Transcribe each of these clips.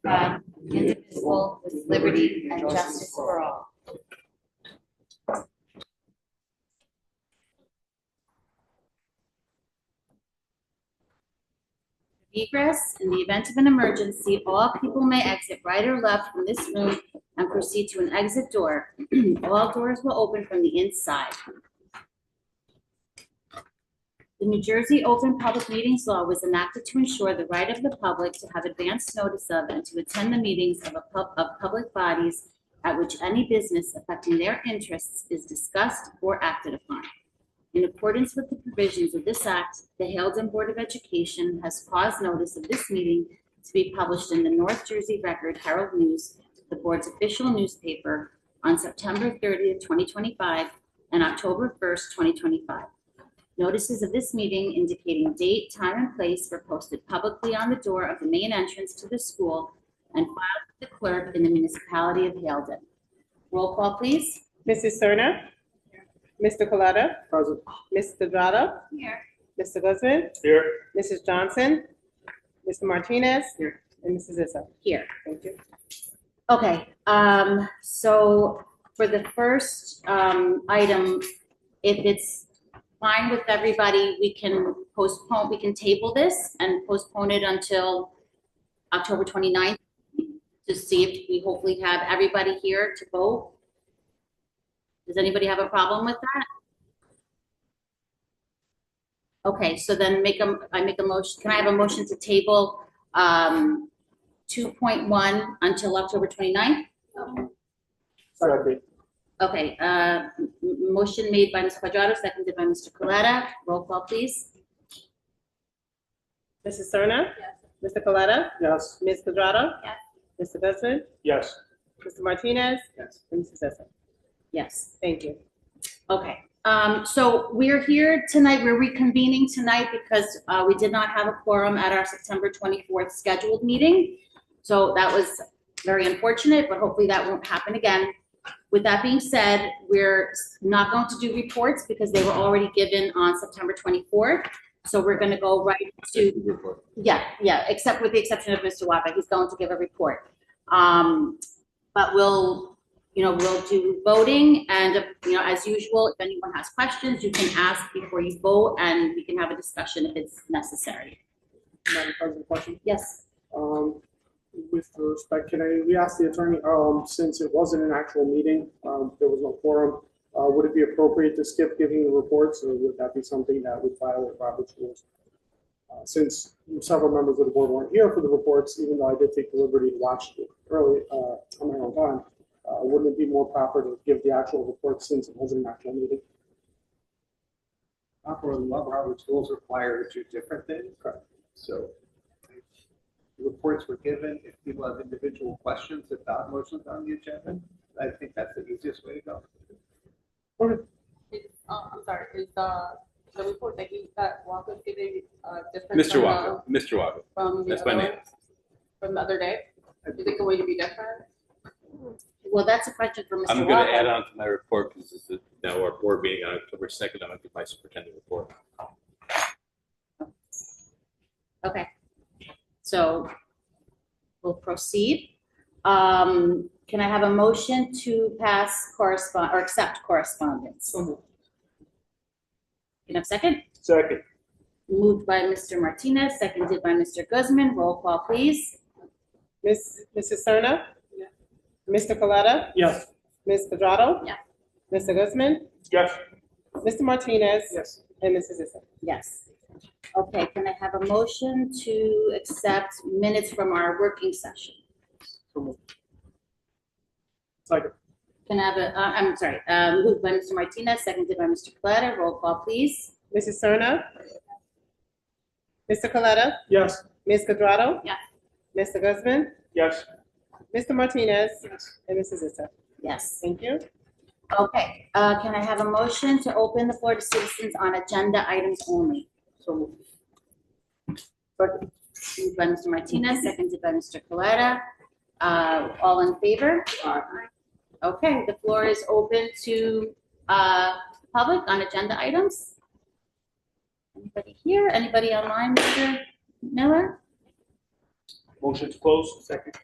indivisible, with liberty and justice for all. Egress: in the event of an emergency, all people may exit right or left from this room and proceed to an exit door. All doors will open from the inside. The New Jersey Open Public Meetings Law was enacted to ensure the right of the public to have advance notice of and to attend the meetings of public bodies at which any business affecting their interests is discussed or acted upon. In accordance with the provisions of this act, the Haledon Board of Education has caused notice of this meeting to be published in the North Jersey Record Herald News, the board's official newspaper, on September 30th, 2025 and October 1st, 2025. Notices of this meeting indicating date, time, and place were posted publicly on the door of the main entrance to the school and filed with the clerk in the municipality of Haledon. Roll call, please. Mrs. Cerna? Mr. Coletta? Present. Mr. Dorado? Here. Mr. Guzman? Here. Mrs. Johnson? Mr. Martinez? Here. And Mrs. Issa. Here. Thank you. Okay, so for the first item, if it's fine with everybody, we can postpone, we can table this and postpone it until October 29th to see if we hopefully have everybody here to vote. Does anybody have a problem with that? Okay, so then I make a motion. Can I have a motion to table 2.1 until October 29th? Second. Okay, motion made by Ms. Quadrado, seconded by Mr. Coletta. Roll call, please. Mrs. Cerna? Yes. Mr. Coletta? Yes. Ms. Quadrado? Yes. Mr. Guzman? Yes. Mr. Martinez? Yes. And Mrs. Issa. Yes. Thank you. Okay, so we're here tonight, we're reconvening tonight because we did not have a quorum at our September 24th scheduled meeting. So that was very unfortunate, but hopefully that won't happen again. With that being said, we're not going to do reports because they were already given on September 24th. So we're going to go right to, except with the exception of Mr. Wapek, he's going to give a report. But we'll do voting, and as usual, if anyone has questions, you can ask before you vote, and we can have a discussion if it's necessary. Madam President, question? Yes. With respect, we asked the attorney, since it wasn't an actual meeting, there was no quorum, would it be appropriate to skip giving the reports, or would that be something that would violate Robert's rules? Since several members of the board weren't here for the reports, even though I did take the liberty to watch it early on my own time, wouldn't it be more proper to give the actual report since it wasn't an actual meeting? Operating law, Robert's rules require two different things. Correct. So reports were given. If people have individual questions about motions on the agenda, I think that's the easiest way to go. Okay. I'm sorry, is the report that Walker's giving different Mr. Walker. Mr. Walker. From the That's other my name. ones? From the other day? Do you think the way to be different? Well, that's a question for Mr. I'm going to Wapek. add on to my report because this is now our board meeting on October 2nd. I'm going to give my superintendent report. Okay, so we'll proceed. Can I have a motion to pass accept correspondence? Can I have a second? Second. Moved by Mr. Martinez, seconded by Mr. Guzman. Roll call, please. Mrs. Cerna? Yes. Mr. Coletta? Yes. Ms. Quadrado? Yes. Mr. Guzman? Yes. Mr. Martinez? Yes. And Mrs. Issa. Yes. Okay, can I have a motion to accept minutes from our working session? Second. Can I have I'm sorry, moved by Mr. Martinez, seconded by Mr. Coletta. Roll call, please. Mrs. Cerna? Mr. Coletta? Yes. Ms. Quadrado? Yes. Mr. Guzman? Yes. Mr. Martinez? Yes. And Mrs. Issa. Yes. Thank you. Okay, can I have a motion to open the floor to citizens on agenda items only? So moved. Second. Moved by Mr. Martinez, seconded by Mr. Coletta. All in favor? Aye. Okay, the floor is open to public on agenda items. Anybody here? Anybody online, Mr. Miller? Motion to close. Second.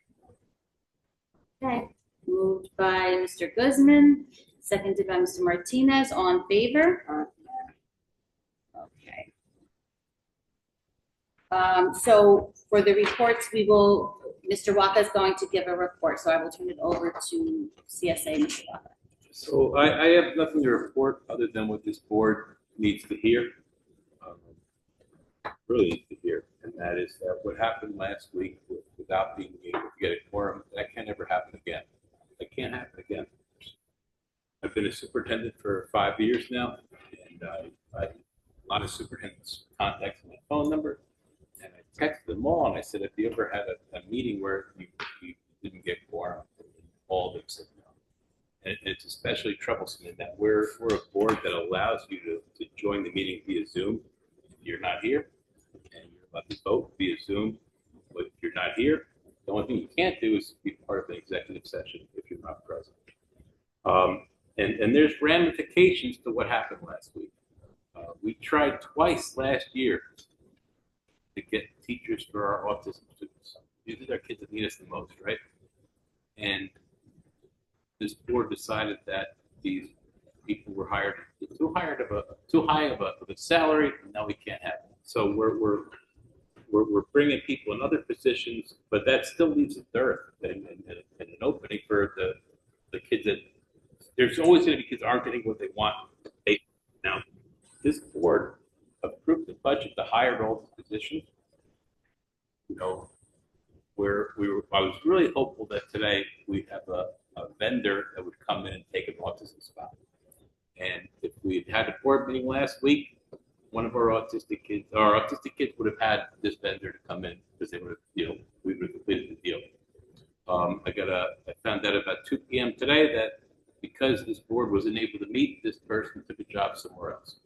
Okay, moved by Mr. Guzman, seconded by Mr. Martinez. All in favor? Okay. So for the reports, Mr. Waka is going to give a report, so I will turn it over to CSA, Mr. Waka. So I have nothing to report other than what this board needs to hear. Really needs to hear, and that is that what happened last week without being able to get a quorum, that can never happen again. That can't happen again. I've been a superintendent for 5 years now, and a lot of superintendents contacted my phone number, and I texted them all, and I said, if you ever had a meeting where you didn't get quorum, all of them said no. And it's especially troublesome in that we're a board that allows you to join the meeting via Zoom if you're not here, and you're allowed to vote via Zoom. But if you're not here, the only thing you can't do is be part of an executive session if you're not present. And there's ramifications to what happened last week. We tried twice last year to get teachers for our autism students. These are our kids that need us the most, right? And this board decided that these people were hired too high of a salary, and now we can't have them. So we're bringing people in other positions, but that still leaves a dearth and an opening for the kids that there's always going to be kids aren't getting what they want. Now, this board approved the budget to hire all the positions. You know, I was really hopeful that today we'd have a vendor that would come in and take an autism spot. And if we had a board meeting last week, one of our autistic kids would have had this vendor to come in because they would have, we would have completed the deal. I found out about 2 p.m. today that because this board wasn't able to meet, this person took a job somewhere else.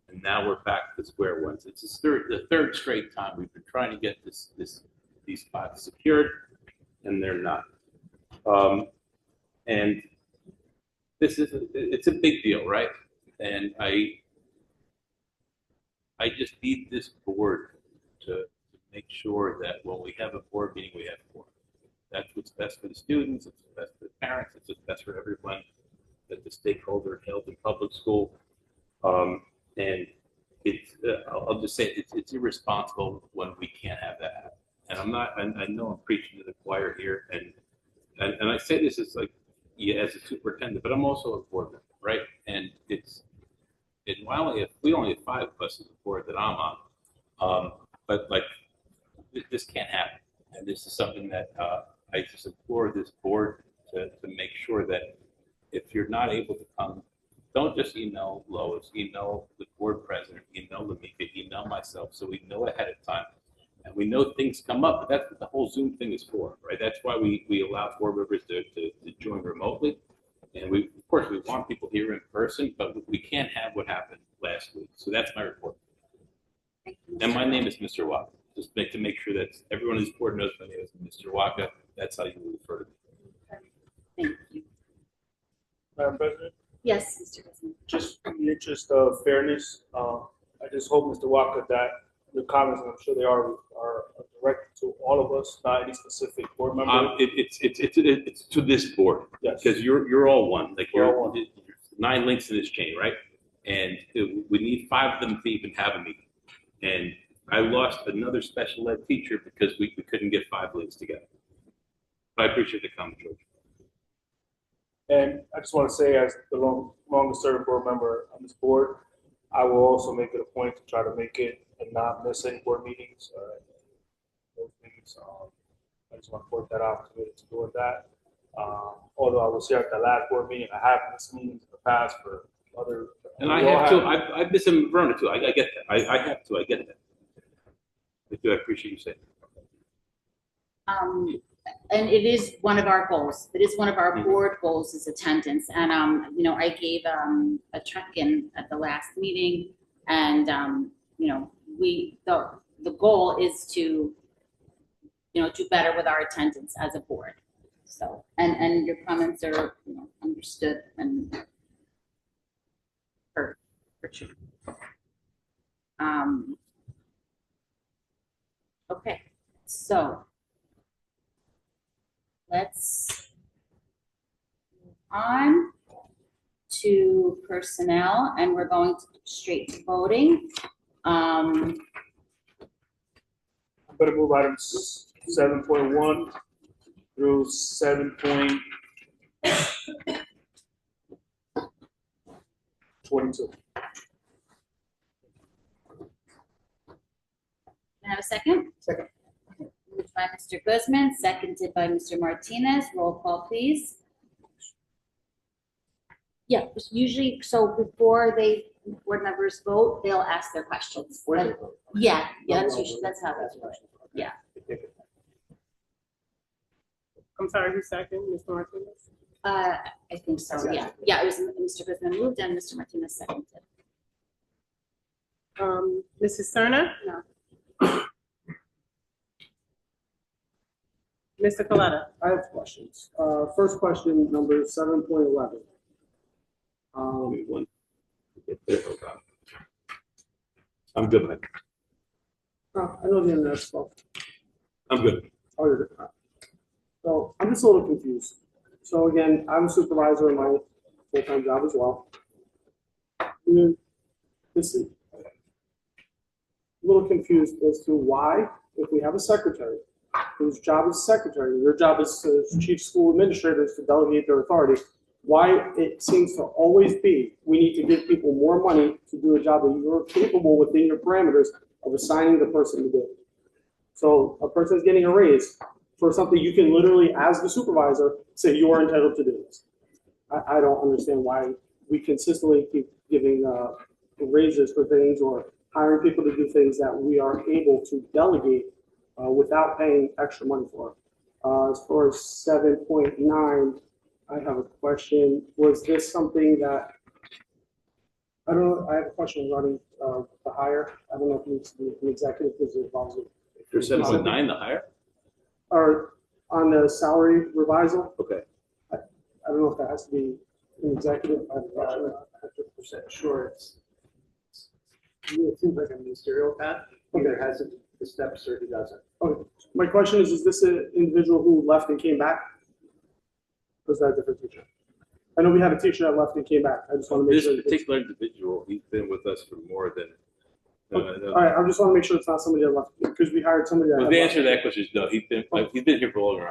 And now we're back to square one. It's the third straight time we've been trying to get these spots secured, and they're not. And it's a big deal, right? And I just need this board to make sure that when we have a board meeting, we have quorum. That's what's best for the students, it's what's best for the parents, it's what's best for everyone, that the stakeholder held in public school. And it's, I'll just say it's irresponsible when we can't have that happen. And I know I'm preaching to the choir here, and I say this as like, as a superintendent, but I'm also a board member, right? And we only have 5 of us as a board that I'm on, but like this can't happen, and this is something that I just implore this board to make sure that if you're not able to come, don't just email Lois, email the board president, email Lamika, email myself, so we know ahead of time. And we know things come up, but that's what the whole Zoom thing is for, right? That's why we allow board members to join remotely. And of course, we want people here in person, but we can't have what happened last week. So that's my report. And my name is Mr. Waka. Just to make sure that everyone in this board knows my name is Mr. Waka. That's how you refer to me. Thank you. Madam President, Yes, Mr. Guzman. just in the interest of fairness, I just hope, Mr. Walker, that your comments, and I'm sure they are directed to all of us, not any specific board member. It's to this board. Yes. Because you're all one. Like We're you're all one. 9 links in this chain, right? And we need 5 of them to even have a meeting. And I lost another special ed teacher because we couldn't get 5 links together. But I appreciate the comment, George. And I just want to say, as the longest serving board member on this board, I will also make it a point to try to make it and not miss any board meetings. Those meetings. I just want to point that out, committed to doing that. Although I was here at the last board meeting, I have missed meetings in the past for other. And I have too. I miss him in Verona too. I get that. I have to. I get that. I do. I appreciate you saying that. And it is one of our goals. It is one of our board goals is attendance. And, I gave a check-in at the last meeting, and, the goal is to, do better with our attendance as a board. So, and your comments are, understood and heard for sure. Okay, so let's on to personnel, and we're going straight to voting. I'm gonna move items 7.1 through 7.22. Can I have a second? Second. Moved by Mr. Guzman, seconded by Mr. Martinez. Roll call, please. Yeah, usually, so before board members vote, they'll ask their questions. Yeah, that's usually, that's how they do it. Yeah. I'm sorry, who's second, Mr. Martinez? I think so, yeah. Yeah, it was Mr. Guzman moved and Mr. Martinez seconded. Mrs. Serna? No. Mr. Coletta? I have questions. First question, number 7.11. I'm good, man. I know the internet stuff. I'm good. Oh, you're good. So I'm just a little confused. So again, I'm a supervisor in my full-time job as well. This is a little confused as to why, if we have a secretary, whose job is secretary, your job is chief school administrators to delegate their authority, why it seems to always be, we need to give people more money to do a job that you're capable within your parameters of assigning the person to do. So a person is getting a raise for something you can literally, as the supervisor, say you are entitled to do this. I don't understand why we consistently keep giving raises for things or hiring people to do things that we are able to delegate without paying extra money for. As far as 7.9, I have a question. Was this something that, I don't know, I have a question regarding the hire. I don't know if it needs to be an executive because it involves it. For 7.9, the higher? Or on the salary revisal. Okay. I don't know if that has to be an executive. I have a I'm question. not 100% sure. It seems like a ministerial path. Either has the steps or he doesn't. Okay. My question is this an individual who left and came back? Or is that a different teacher? I know we had a teacher that left and came back. I just want to make This sure. particular individual, he's been with us for more than. All right, I just want to make sure it's not somebody that left because we hired somebody that. Well, had the left. answer to that question is no. He's been here for longer.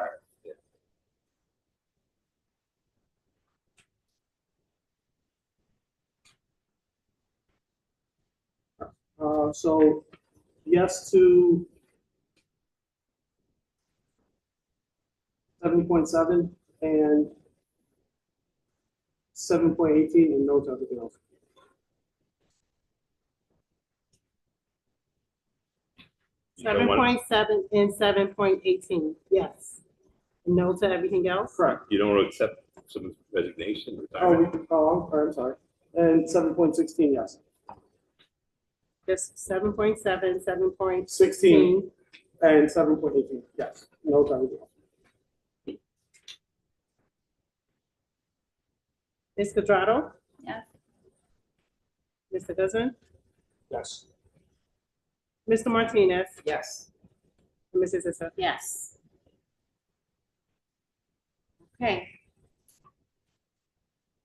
So yes to 7.7 and 7.18 and no to everything else. You don't want- 7.7 and 7.18, yes. No to everything else? Correct. You don't want to accept someone's resignation, Oh, retirement. I'm sorry. And 7.16, yes. Just 7.7, 7.16. 16 and 7.18, yes. No to everything else. Ms. Quadrado? Yes. Mr. Guzman? Yes. Mr. Martinez? Yes. And Mrs. Issa? Yes. Okay.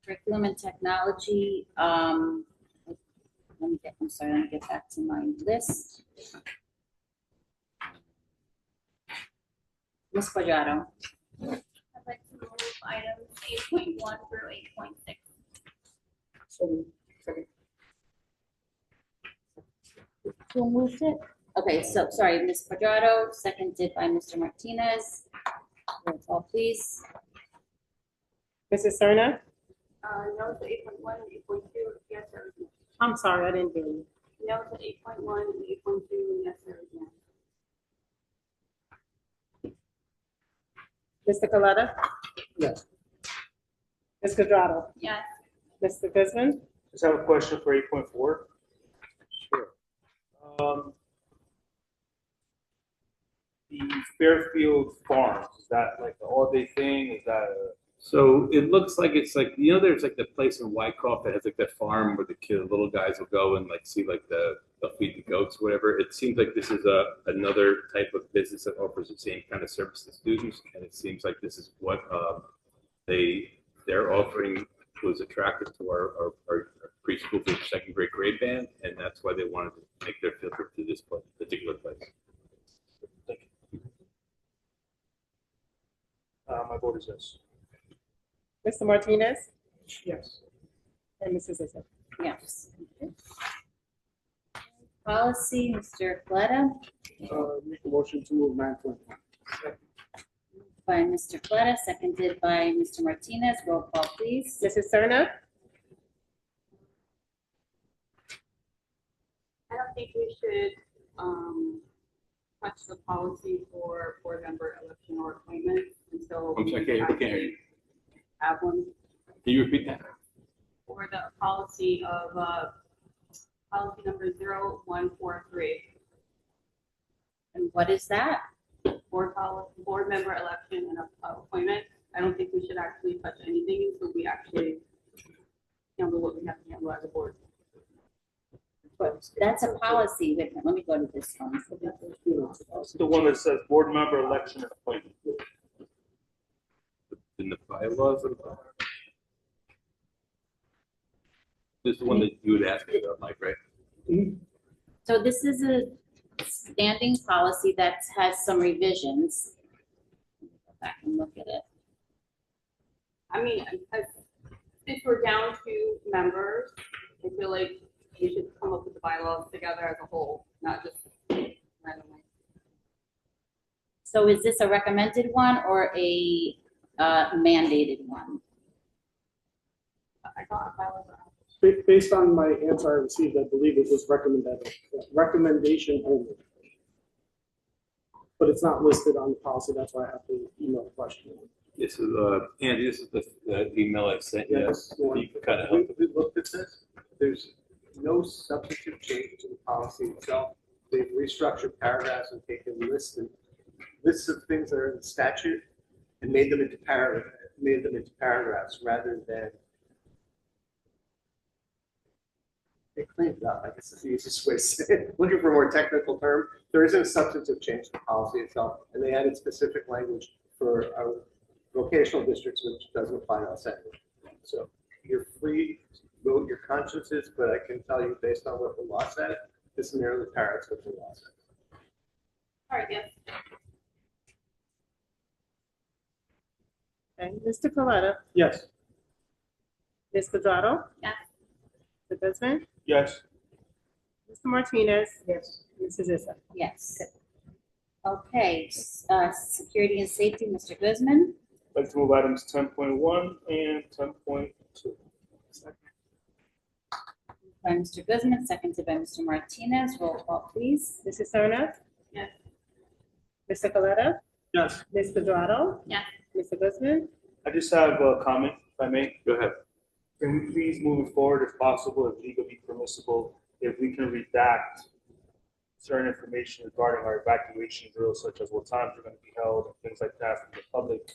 Curriculum and technology, let me get back to my list. Ms. Quadrado. I'd like to move items 8.1 through 8.6. Who moved it? Okay, so, sorry, Ms. Quadrado, seconded by Mr. Martinez. Roll call, please. Mrs. Serna? No to 8.1 and 8.2, yes or no. I'm sorry, I didn't hear you. No to 8.1 and 8.2, yes or no. Mr. Coletta? Yes. Ms. Quadrado? Yes. Mr. Guzman? Just have a question for 8.4. Sure. The Fairfield Farms, is that like the all-day thing? Is that a? So it looks like it's like, there's like the place in Wyckoff that has like the farm where the little guys will go and like see like they'll feed the goats, whatever. It seems like this is another type of business that offers the same kind of service to students. And it seems like this is what they their offering was attractive to our preschool through second grade band, and that's why they wanted to make their field trip to this particular place. Thank you. My vote is yes. Mr. Martinez Yes. and Mrs. Zissa. Yes. Policy, Mr. Coletta, Make a motion to move 9.1. by Mr. Coletta, seconded by Mr. Martinez. Roll call, please. Mrs. Serna, I don't think we should, touch the policy for board member election or appointments until. I'm sorry, I can't hear you. Have one Can you repeat that? for the policy of, policy number 0143, And what is that? board member election and appointment. I don't think we should actually touch anything until we actually handle what we have to handle as a board. But that's a policy. Wait a minute, let me go to this one. The one that says board member election and appointment. In the bylaws of the. This is the one that you would ask me about, Mike, right? So this is a standing policy that has some revisions. Go back and look at it. I mean, since we're down to members, I feel like we should come up with the bylaws together as a whole, not just randomly. So is this a recommended one or a mandated one? I thought bylaws are. Based on my answer I received, I believe it was recommendation only. But it's not listed on the policy, that's why I have to email the question. This is, Andy, this is the email I sent you. Yes. You can kind of help. We looked at this, there's no substantive change to the policy itself. They've restructured paragraphs and taken lists of things that are in the statute and made them into paragraphs rather than they cleaned it up. I guess that's the easiest way to say it. Looking for a more technical term, there isn't a substantive change to the policy itself, and they added specific language for our vocational districts, which doesn't apply to us anyway. So you're free to vote your consciences, but I can tell you based on what the law said, this merely parrots what the law said. All right, yes. and Mr. Coletta, Yes. Ms. Quadrado. Yes. Mr. Guzman, Yes. Mr. Martinez, Yes. Mrs. Zissa. Yes. Okay, security and safety, Mr. Guzman. I'd like to move items 10.1 and 10.2. By Mr. Guzman, seconded by Mr. Martinez. Roll call, please. Mrs. Serna, Yes. Mr. Coletta, Yes. Ms. Quadrado. Yes. Mr. Guzman, I just have a comment, if I may. Go ahead. Can we please, moving forward, if possible, if legally permissible, if we can redact certain information regarding our evacuation drills, such as what times they're going to be held and things like that from the public,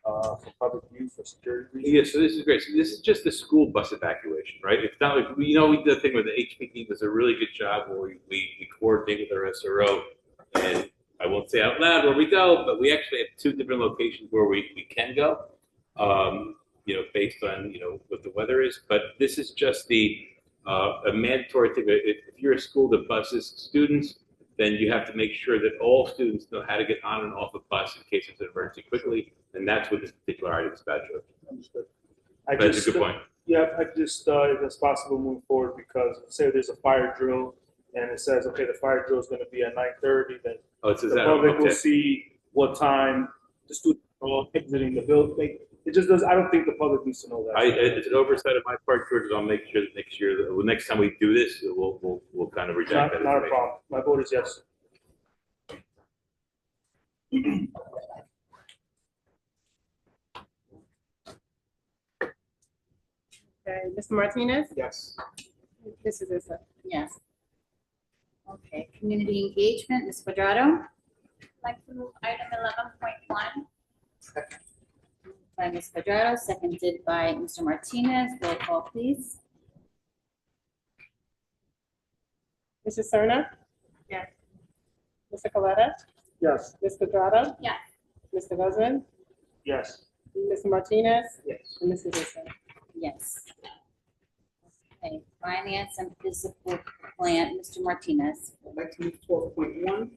for public view, for security reasons? Yeah, so this is great. So this is just the school bus evacuation, right? It's not like, we did the thing with the HPD does a really good job where we coordinate with our SRO. And I won't say out loud where we go, but we actually have two different locations where we can go, based on, what the weather is. But this is just a mandatory thing. If you're a school that buses students, then you have to make sure that all students know how to get on and off a bus in case there's an emergency quickly. And that's what this particular item is about. Understood. That's a good point. Yeah, I just, if it's possible, move forward, because say there's a fire drill and it says, okay, the fire drill is going to be at 9:30, then Oh, it says the that. public will Okay. see what time the students are exiting the building. It just does, I don't think the public needs to know that. It's an oversight of my part, George. I'll make sure that next year, next time we do this, we'll kind of reject that. Not a information. problem. My vote is yes. Okay, Mr. Martinez, Yes. Mrs. Zissa. Yes. Okay, community engagement, Ms. Quadrado. I'd like to move item 11.1. By Ms. Quadrado, seconded by Mr. Martinez. Roll call, please. Mrs. Serna, Yes. Mr. Coletta, Yes. Ms. Quadrado. Yes. Mr. Guzman, Yes. Mr. Martinez, Yes. and Mrs. Zissou. Yes. Okay, finance and physical plant, Mr. Martinez. I'd like to move 12.1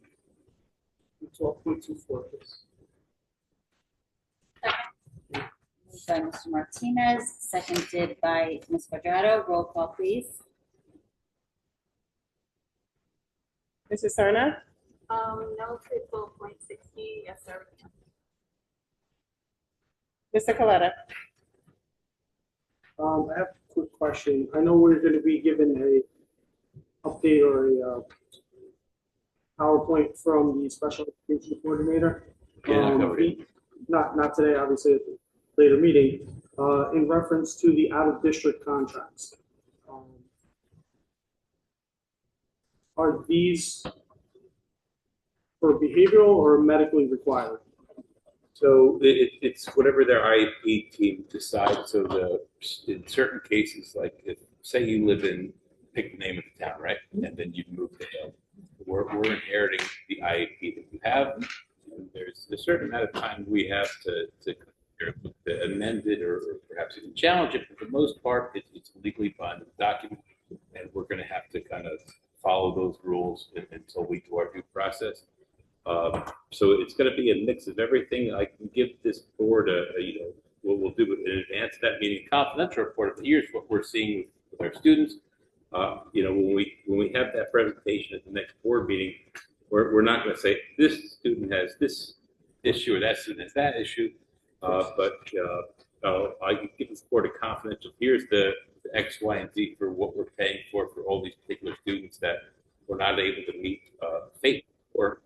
and 12.24, please. Moved by Mr. Martinez, seconded by Ms. Quadrado. Roll call, please. Mrs. Serna, No to 12.16, yes, sir. Mr. Coletta. I have a quick question. I know we're going to be given a update or a PowerPoint from the special education coordinator. Yeah, I covered it. Not today, obviously, at the later meeting, in reference to the out-of-district contracts. Are these for behavioral or medically required? So it's whatever their IEP team decides. So in certain cases, like if, say you live in, pick the name of the town, right? And then you move to Hill. We're inheriting the IEP that you have. And there's a certain amount of time we have to amend it or perhaps even challenge it. But for the most part, it's a legally binding document. And we're going to have to kind of follow those rules until we do our due process. So it's going to be a mix of everything. I can give this board what we'll do in advance of that meeting, a confidential report. But here's what we're seeing with our students. When we have that presentation at the next board meeting, we're not going to say this student has this issue or that student has that issue. But I can give this board a confidential. Here's the X, Y, and Z for what we're paying for all these particular students that we're not able to meet fate for.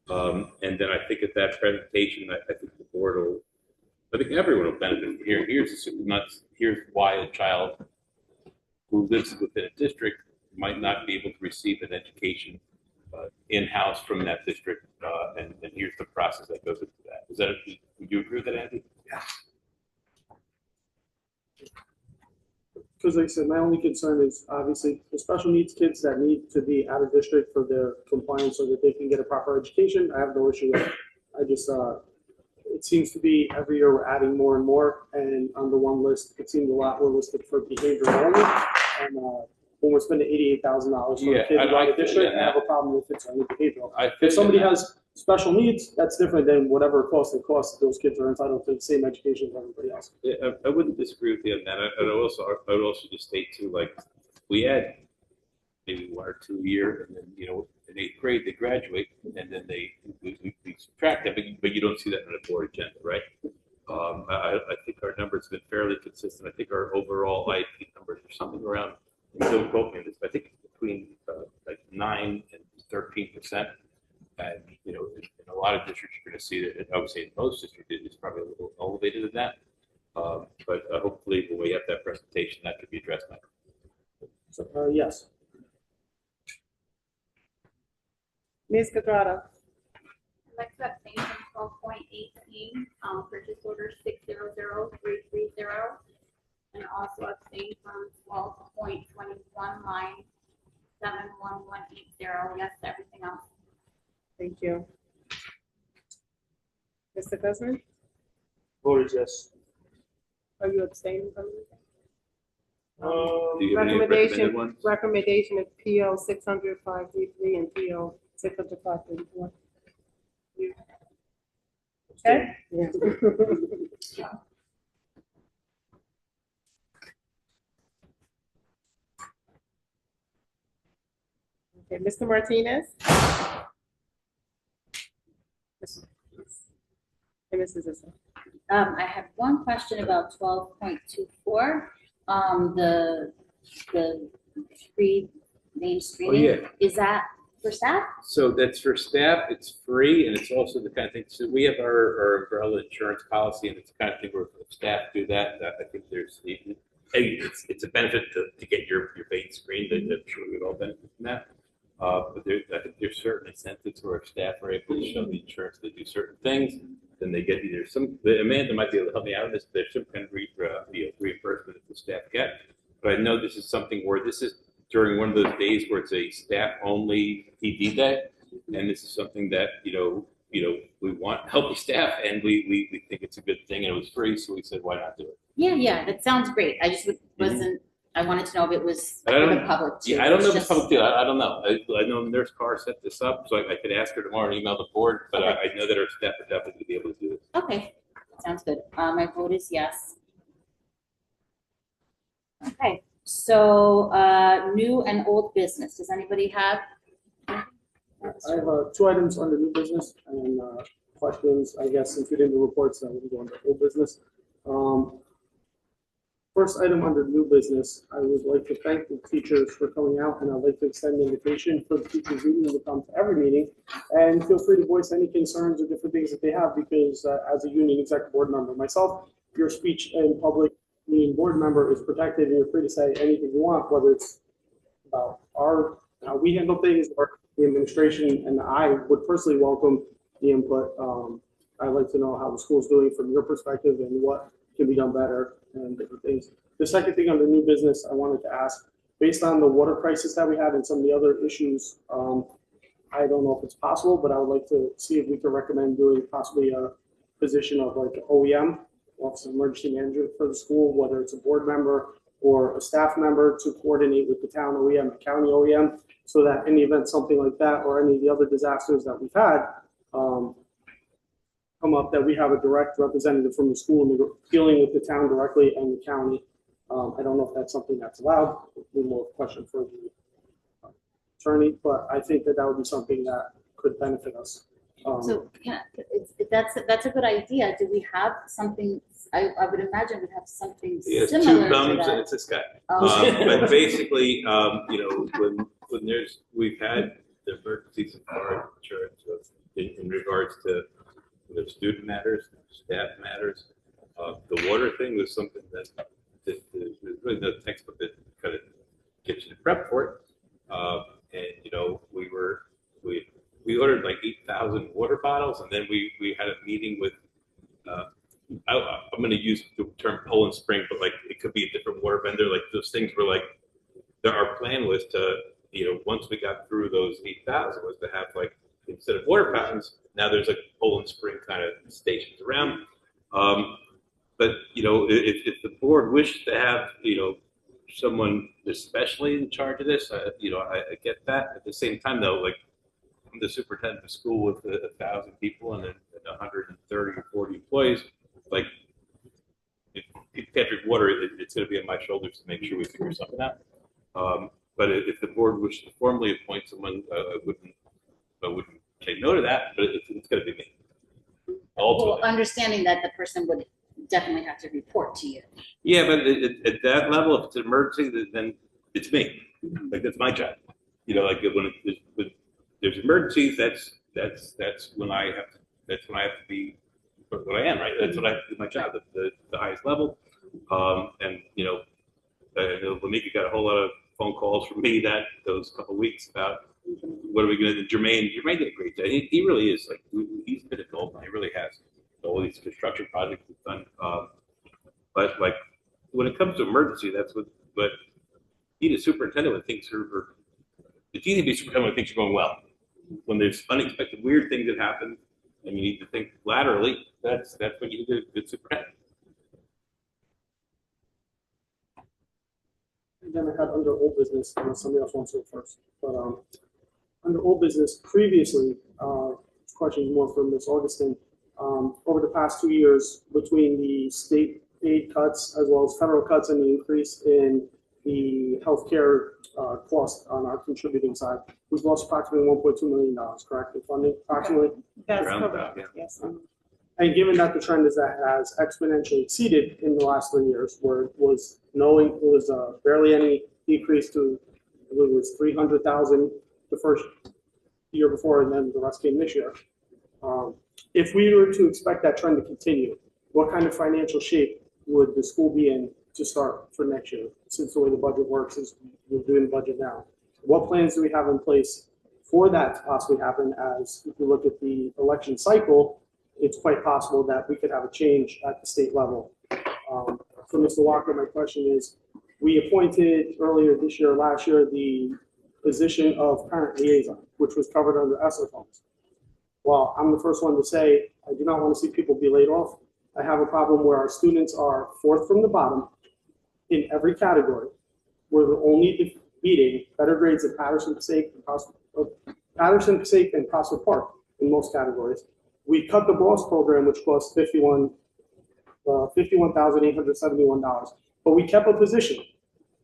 And then I think at that presentation, I think the board will, I think everyone will benefit from here. Here's why a child who lives within a district might not be able to receive an education in-house from that district. And here's the process that goes into that. Would you agree with that, Andy? Yeah. Because like I said, my only concern is obviously the special needs kids that need to be out of district for their compliance so that they can get a proper education. I have no issue with it. I just, it seems to be every year we're adding more and more. And on the one list, it seemed a lot more listed for behavior only. And when we're spending $88,000 for a kid out of district, I have a problem if it's only behavioral. If somebody has special needs, that's different than whatever cost it costs. Those kids are entitled to the same education as everybody else. Yeah, I wouldn't disagree with you on that. I would also just state too, like we add maybe 1 or 2 a year, and then in 8th grade they graduate, and then we subtract that, but you don't see that on the board agenda, right? I think our numbers have been fairly consistent. I think our overall IEP numbers are something around. Don't quote me on this, but I think between like 9 and 13%. And in a lot of districts, you're going to see that. I would say in most districts, it's probably a little elevated than that. But hopefully, when we have that presentation, that could be addressed now. So, yes. Ms. Quadrado. I'd like to abstain from 12.18, purchase order 600330, and also abstain from 12.21, line 71180. Yes to everything else. Thank you. Mr. Guzman, Vote is yes. are you abstaining from Do you have any recommended ones? recommendation of PO 600-533 and PO 600-534? Okay. Yeah. Okay, Mr. Martinez. And Mrs. Zissou. I have one question about 12.24. The pre-name screening. yeah. Is that for staff? So that's for staff. It's free, and it's also the kind of thing. So we have our umbrella insurance policy, and it's the kind of thing where if staff do that, I think it's a benefit to get your vein screened. I'm sure we'd all benefit from that. But I think there's certain incentives where if staff are able to show the insurance they do certain things, then they get either Amanda might be able to help me out on this. There's some kind of reimbursement that the staff get. But I know this is something where this is during one of those days where it's a staff only PD day, and this is something that we want healthy staff, and we think it's a good thing, and it was free, so we said, why not do it? Yeah, that sounds great. I just wasn't, I wanted to know if it was I for don't- the public too. Yeah, I don't know if it's It's public too. I don't know. I know Nurse Carr set this up, so I could ask her tomorrow and email the board, but I know that her staff would definitely be able to do this. Okay, sounds good. My vote is yes. Okay, so, new and old business. Does anybody have? I have 2 items under new business and questions, I guess, since we didn't do reports, then we can go into old business. First item under new business, I would like to thank the teachers for coming out, and I'd like to extend an invitation for the teachers union to come to every meeting. And feel free to voice any concerns or different things that they have, because as a union executive board member myself, your speech in public union board member is protected, and you're free to say anything you want, whether it's about how we handle things or the administration. And I would personally welcome the input. I'd like to know how the school's doing from your perspective and what can be done better and different things. The second thing under new business, I wanted to ask, based on the water crisis that we had and some of the other issues, I don't know if it's possible, but I would like to see if we could recommend doing possibly a position of like OEM, Office of Emergency Manager for the school, whether it's a board member or a staff member, to coordinate with the town OEM, the county OEM, so that in the event something like that or any of the other disasters that we've had come up, that we have a direct representative from the school dealing with the town directly and the county. I don't know if that's something that's allowed. Maybe more question for the attorney, but I think that would be something that could benefit us. So, yeah, that's a good idea. Do we have something? I would imagine we'd have something He has similar 2 to thumbs, that. and it's this guy. Oh. But basically, when we've had the emergencies of our insurance in regards to student matters, staff matters. The water thing was something that there's really no textbook that kind of gets you to prep for it. And we ordered like 8,000 water bottles, and then we had a meeting with. I'm going to use the term Poland Spring, but like it could be a different water vendor. Like those things were like, our plan was to, once we got through those 8,000, was to have like, instead of water fountains, now there's like Poland Spring kind of stations around. But if the board wished to have someone especially in charge of this, I get that. At the same time, though, like I'm the superintendent of school with 1,000 people and then 130 or 40 employees. Like if you can't drink water, it's going to be on my shoulders to make sure we figure something out. But if the board wished to formally appoint someone, I wouldn't say no to that, but it's going to be me. Well, understanding that the person would definitely have to report to you. Yeah, but at that level, if it's an emergency, then it's me. Like that's my job. Like when there's emergencies, that's when I have to be what I am, right? That's what I have to do my job at the highest level. And Lanika got a whole lot of phone calls from me those couple of weeks about what are we going to do. Jermaine did a great job. He really is like he's been a gold. He really has all these construction projects he's done. But like when it comes to emergency, that's what you need a superintendent when things are. It's easy to be superintendent when things are going well. When there's unexpected weird things that happen, and you need to think laterally, that's what you do. Good superintendent. And then I had under old business, unless somebody else wants to go first. But under old business, previously, this question is more for Ms. Augustin. Over the past 2 years, between the state aid cuts as well as federal cuts and the increase in the healthcare cost on our contributing side, we've lost approximately $1.2 million, correct, in funding, approximately? That's Around correct. that, Yes. And given that the trend is that has exponentially exceeded in the last 3 years, where it was barely any decrease to, I believe it was 300,000 the first year before, and then the rest came this year. If we were to expect that trend to continue, what kind of financial shape would the school be in to start for next year? Since the way the budget works is we're doing the budget now. What plans do we have in place for that to possibly happen? As if you look at the election cycle, it's quite possible that we could have a change at the state level. For Mr. Walker, my question is, we appointed earlier this year, last year, the position of parent liaison, which was covered under ESSER funds. Well, I'm the first one to say, I do not want to see people be laid off. I have a problem where our students are fourth from the bottom in every category. We're only beating better grades at Patterson, Passaic, and Prospect Park in most categories. We cut the BOSS program, which cost $51,871, but we kept a position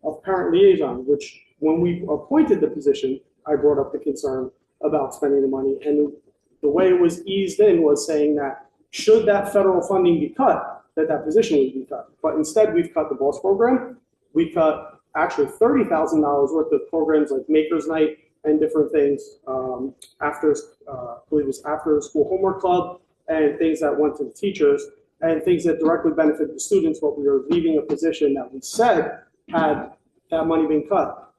of parent liaison, which when we appointed the position, I brought up the concern about spending the money. And the way it was eased in was saying that should that federal funding be cut, that position would be cut. But instead, we've cut the BOSS program. We cut actually $30,000 worth of programs like Maker's Night and different things, I believe it was after school homework club and things that went to the teachers and things that directly benefit the students, but we were leaving a position that we said had that money been cut,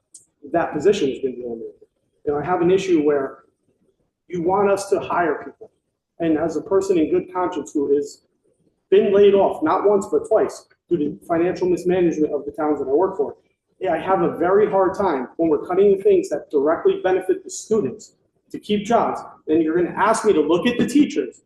that position has been eliminated. You know, I have an issue where you want us to hire people. And as a person in good conscience who has been laid off, not once, but twice, due to financial mismanagement of the towns that I work for, I have a very hard time when we're cutting the things that directly benefit the students to keep jobs. Then you're going to ask me to look at the teachers.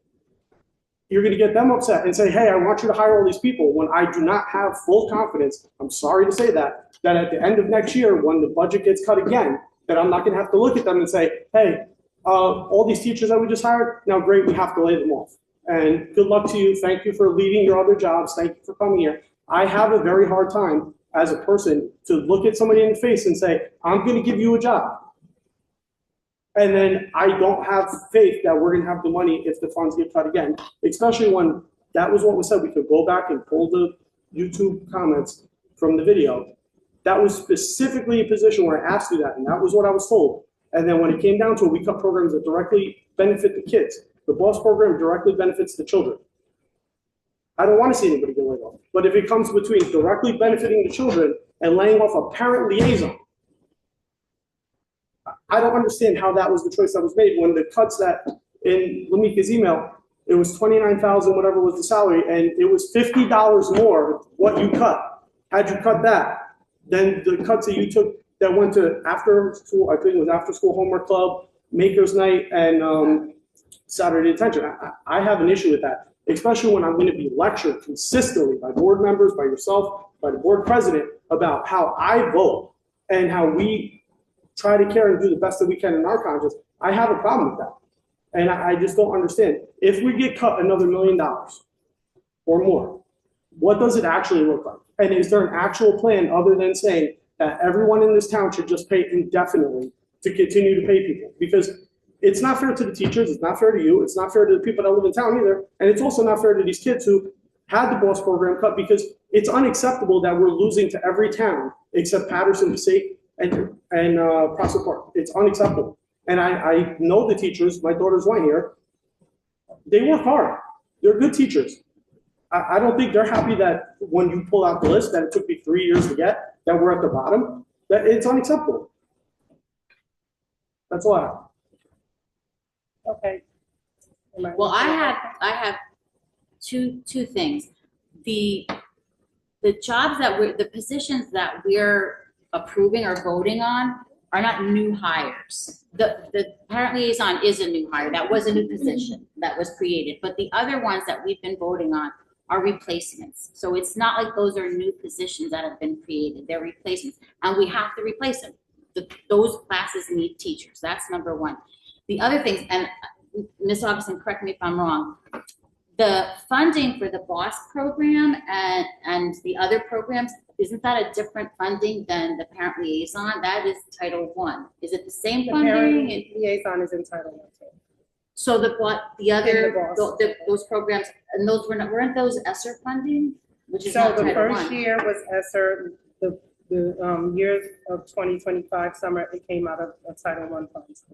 You're going to get them upset and say, hey, I want you to hire all these people when I do not have full confidence. I'm sorry to say that at the end of next year, when the budget gets cut again, that I'm not going to have to look at them and say, hey, all these teachers that we just hired, now great, we have to lay them off. And good luck to you. Thank you for leaving your other jobs. Thank you for coming here. I have a very hard time as a person to look at somebody in the face and say, I'm going to give you a job. And then I don't have faith that we're going to have the money if the funds get cut again, especially when that was what was said. We could go back and pull the YouTube comments from the video. That was specifically a position where I asked you that, and that was what I was told. And then when it came down to it, we cut programs that directly benefit the kids. The BOSS program directly benefits the children. I don't want to see anybody get laid off. But if it comes between directly benefiting the children and laying off a parent liaison, I don't understand how that was the choice that was made when the cuts that in Lamika's email, it was $29,000, whatever was the salary, and it was $50 more what you cut. Had you cut that, then the cuts that you took that went to after school, I think it was after school homework club, Maker's Night, and Saturday detention. I have an issue with that, especially when I'm going to be lectured consistently by board members, by yourself, by the board president about how I vote and how we try to care and do the best that we can in our conscience. I have a problem with that. And I just don't understand. If we get cut another $1 million or more, what does it actually look like? And is there an actual plan other than saying that everyone in this town should just pay indefinitely to continue to pay people? Because it's not fair to the teachers, it's not fair to you, it's not fair to the people that live in town either, and it's also not fair to these kids who had the BOSS program cut, because it's unacceptable that we're losing to every town except Patterson, Passaic, and Prospect Park. It's unacceptable. And I know the teachers, my daughters went here, they work hard. They're good teachers. I don't think they're happy that when you pull out the list that it took me 3 years to get, that we're at the bottom. That it's unacceptable. That's all I have. Okay. Well, I have two things. The jobs the positions that we're approving or voting on are not new hires. The parent liaison is a new hire. That was a new position that was created. But the other ones that we've been voting on are replacements. So it's not like those are new positions that have been created. They're replacements, and we have to replace them. Those classes need teachers. That's number one. The other things, and Ms. Augustin, correct me if I'm wrong, the funding for the BOSS program and the other programs, isn't that a different funding than the parent liaison? That is Title I. Is it the same funding? Parent liaison is in Title I. So the other, BOSS. those programs, and those weren't those ESSER funding? Which is So not the Title first I. year was ESSER, the years of 2025 summer, it came out of Title I funds.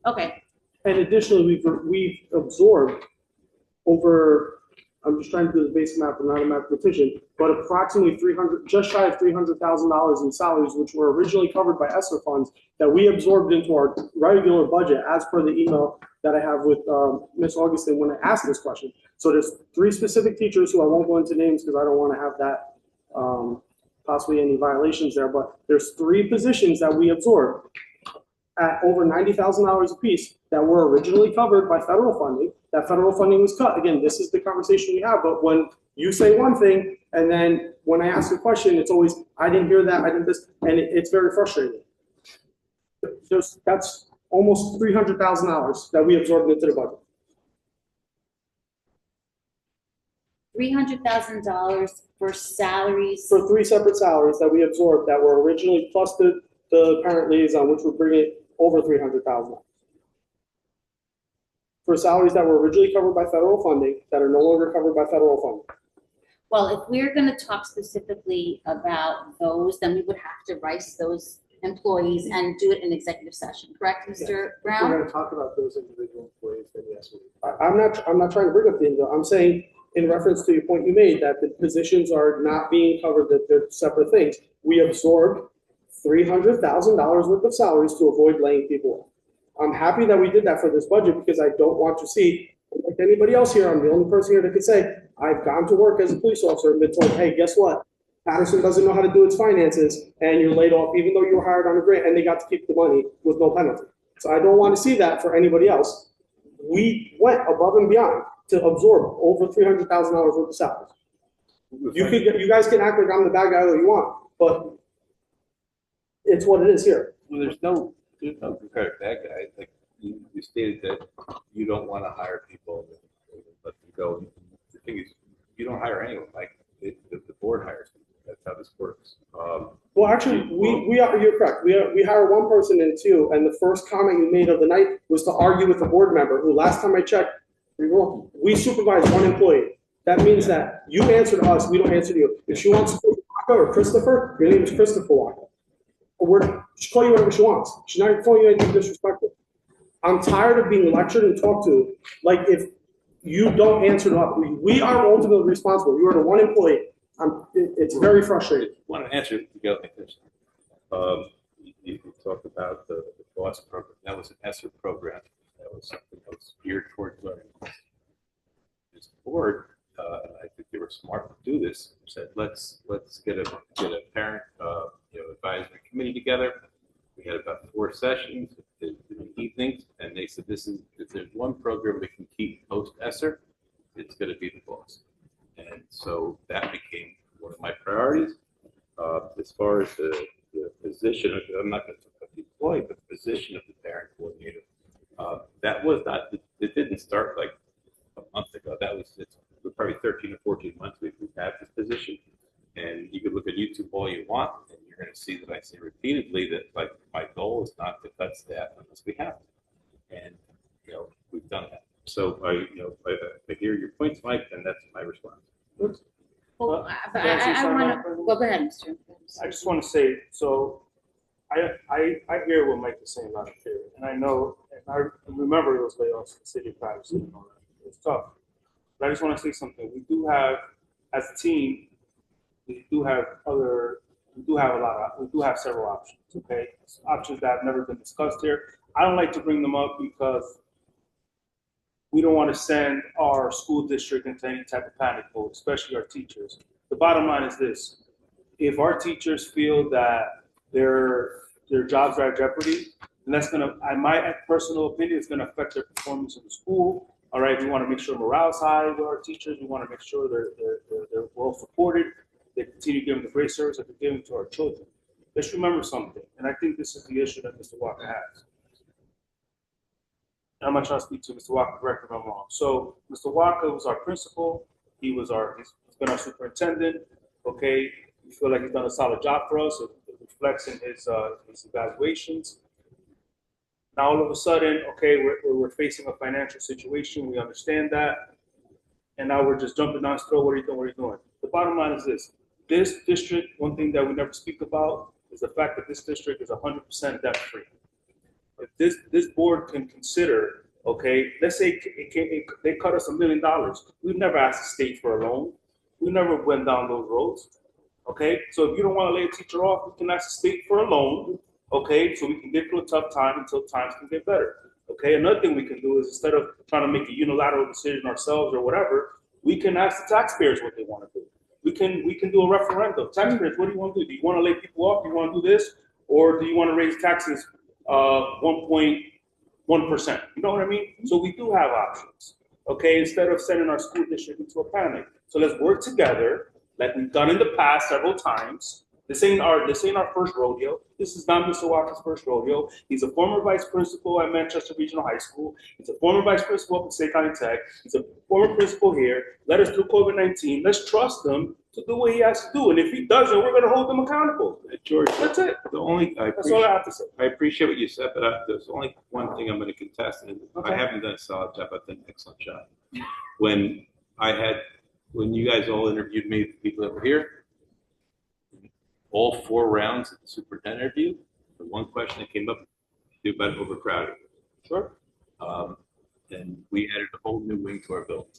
Okay. And additionally, we've absorbed over, I'm just trying to do the basic math, I'm not a mathematician, but approximately just shy of $300,000 in salaries, which were originally covered by ESSER funds, that we absorbed into our regular budget as per the email that I have with Ms. Augustin when I asked this question. So there's 3 specific teachers who I won't go into names because I don't want to have that possibly any violations there, but there's 3 positions that we absorbed at over $90,000 a piece that were originally covered by federal funding. That federal funding was cut. Again, this is the conversation we have, but when you say one thing, and then when I ask a question, it's always, I didn't hear that, I didn't this, and it's very frustrating. That's almost $300,000 that we absorbed into the budget. $300,000 for salaries. For 3 separate salaries that we absorbed that were originally plus the parent liaison, which would bring it over $300,000. For salaries that were originally covered by federal funding that are no longer covered by federal funding. Well, if we're gonna talk specifically about those, then we would have to rice those employees and do it in executive session, correct, Mr. If we're Brown? gonna talk about those individual employees, then yes, we. I'm not trying to bring up the individual. I'm saying in reference to your point you made that the positions are not being covered, that they're separate things. We absorbed $300,000 worth of salaries to avoid laying people off. I'm happy that we did that for this budget because I don't want to see, like anybody else here, I'm the only person here that could say, I've gone to work as a police officer and been told, hey, guess what? Patterson doesn't know how to do its finances and you're laid off even though you were hired on a grant and they got to keep the money with no penalty. So I don't want to see that for anybody else. We went above and beyond to absorb over $300,000 worth of salaries. You guys can act like I'm the bad guy all you want, but it's what it is here. Well, there's no comparative bad guy. Like you stated that you don't want to hire people and let them go. The thing is, you don't hire anyone. Like the board hires people. That's how this works. Well, actually, you're correct. We hire one person and two, and the first comment you made of the night was to argue with a board member who, last time I checked, we supervise one employee. That means that you answer to us, we don't answer to you. If she wants to call you Waka or Christopher, your name is Christopher Waka. She'll call you whatever she wants. She's not calling you anything disrespectful. I'm tired of being lectured and talked to like if you don't answer to us. We are ultimately responsible. You are the one employee. It's very frustrating. I want to answer it to go like this. You talked about the BOSS program. That was an ESSER program. That was something that was geared towards learning. This board, and I think they were smart to do this, said let's get a parent advisory committee together. We had about 4 sessions in the evenings, and they said if there's one program we can keep post ESSER, it's going to be the BOSS. And so that became one of my priorities. As far as the position, I'm not going to talk about the employee, but the position of the parent coordinator. That was not, it didn't start like a month ago. It's probably 13 or 14 months we've had this position. And you can look at YouTube all you want, and you're going to see that I say repeatedly that like my goal is not to cut staff unless we have to. And, we've done that. So I hear your points, Mike, and that's my response. Well, but I want to, well, go ahead, Mr. I just want to say, so I hear what Mike is saying loud and clear, and I know, and I remember those layoffs in the city of Patterson and all that. It's tough. But I just want to say something. We do have, as a team, we do have several options, okay? Options that have never been discussed here. I don't like to bring them up because we don't want to send our school district into any type of panic mode, especially our teachers. The bottom line is this: if our teachers feel that their jobs are at jeopardy, then that's going to, in my personal opinion, it's going to affect their performance in the school. All right, we want to make sure morale's high with our teachers. We want to make sure they're well supported. They continue giving the great service that they're giving to our children. Let's remember something, and I think this is the issue that Mr. Walker has. I'm not trying to speak to Mr. Walker, correct me if I'm wrong. So Mr. Walker was our principal. He's been our superintendent. Okay, we feel like he's done a solid job for us. It reflects in his evaluations. Now all of a sudden, okay, we're facing a financial situation. We understand that, and now we're just jumping down his throat. What are you doing? What are you doing? The bottom line is this: this district. One thing that we never speak about is the fact that this district is 100% debt free. If this board can consider, okay, let's say they cut us $1 million. We've never asked the state for a loan. We never went down those roads, okay? So if you don't want to lay a teacher off, we can ask the state for a loan, okay, so we can get through a tough time until times can get better, okay? Another thing we can do is instead of trying to make a unilateral decision ourselves or whatever, we can ask the taxpayers what they want to do. We can do a referendum. Taxpayers, what do you want to do? Do you want to lay people off? Do you want to do this? Or do you want to raise taxes 1.1 1%. You know what I mean? So we do have options, okay? Instead of sending our school district into a panic. So let's work together like we've done in the past several times. This ain't our first rodeo. This is not Mr. Walker's first rodeo. He's a former vice principal at Manchester Regional High School. He's a former vice principal at State County Tech. He's a former principal here. Led us through COVID-19. Let's trust him to do what he has to do. And if he doesn't, we're going to hold him accountable. George, That's it. that's all I have to say. I appreciate what you said, but there's only one thing I'm going to contest, and Okay. I haven't done a solid job. I've done an excellent job. When you guys all interviewed me, the people that were here, all 4 rounds of the superintendent interview, the one question that came up about overcrowding. Sure. And we added a whole new wing to our building.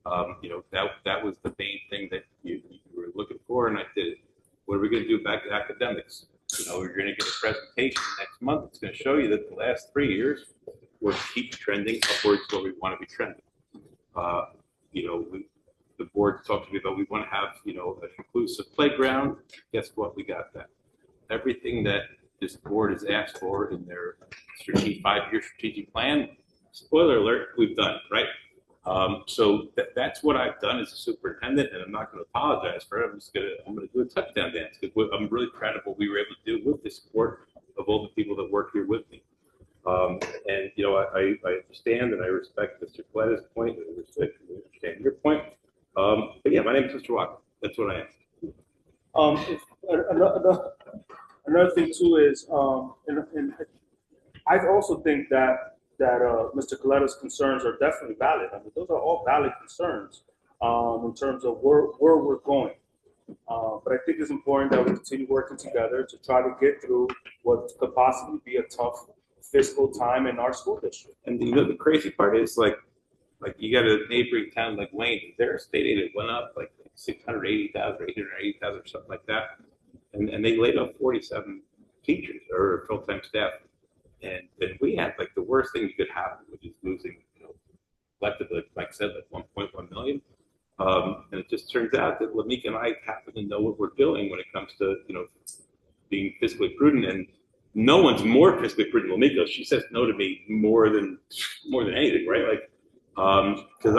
That was the main thing that you were looking for, and I did it. What are we going to do back to academics? We're going to get a presentation next month. It's going to show you that the last 3 years, we're keep trending upwards where we want to be trending. The board talked to me about we want to have, a conclusive playground. Guess what? We got that. Everything that this board has asked for in their 5-year strategic plan, spoiler alert, we've done, right? So that's what I've done as a superintendent, and I'm not going to apologize for it. I'm going to do a touchdown dance because I'm really proud of what we were able to do with the support of all the people that work here with me. I understand and I respect Mr. Coletta's point, and I understand your point. But yeah, my name is Mr. Walker. That's what I am. Another thing too is, and I also think that Mr. Coletta's concerns are definitely valid. I mean, those are all valid concerns in terms of where we're going. But I think it's important that we continue working together to try to get through what could possibly be a tough fiscal time in our school district. And the crazy part is like you got a neighboring town like Wayne, their state aid went up like 680,000 or 880,000 or something like that. And they laid off 47 teachers or full-time staff. And we had like the worst thing that could happen, which is losing, collectively, like I said, like 1.1 million. And it just turns out that Lamika and I happen to know what we're doing when it comes to, being fiscally prudent. And no one's more fiscally prudent than Lamika. She says no to me more than anything, right? Like, because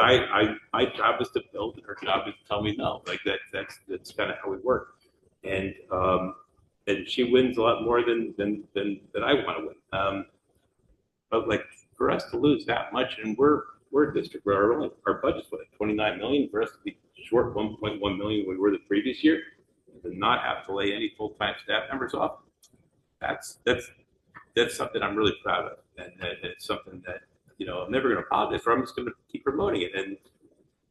my job is to build, and her job is to tell me no. Like that's kind of how we work. And she wins a lot more than I want to win. But like for us to lose that much, and we're a district where our budget's what, 29 million, for us to be short 1.1 million we were the previous year, and not have to lay any full-time staff members off. That's something I'm really proud of, and it's something that I'm never going to apologize for. I'm just going to keep promoting it, and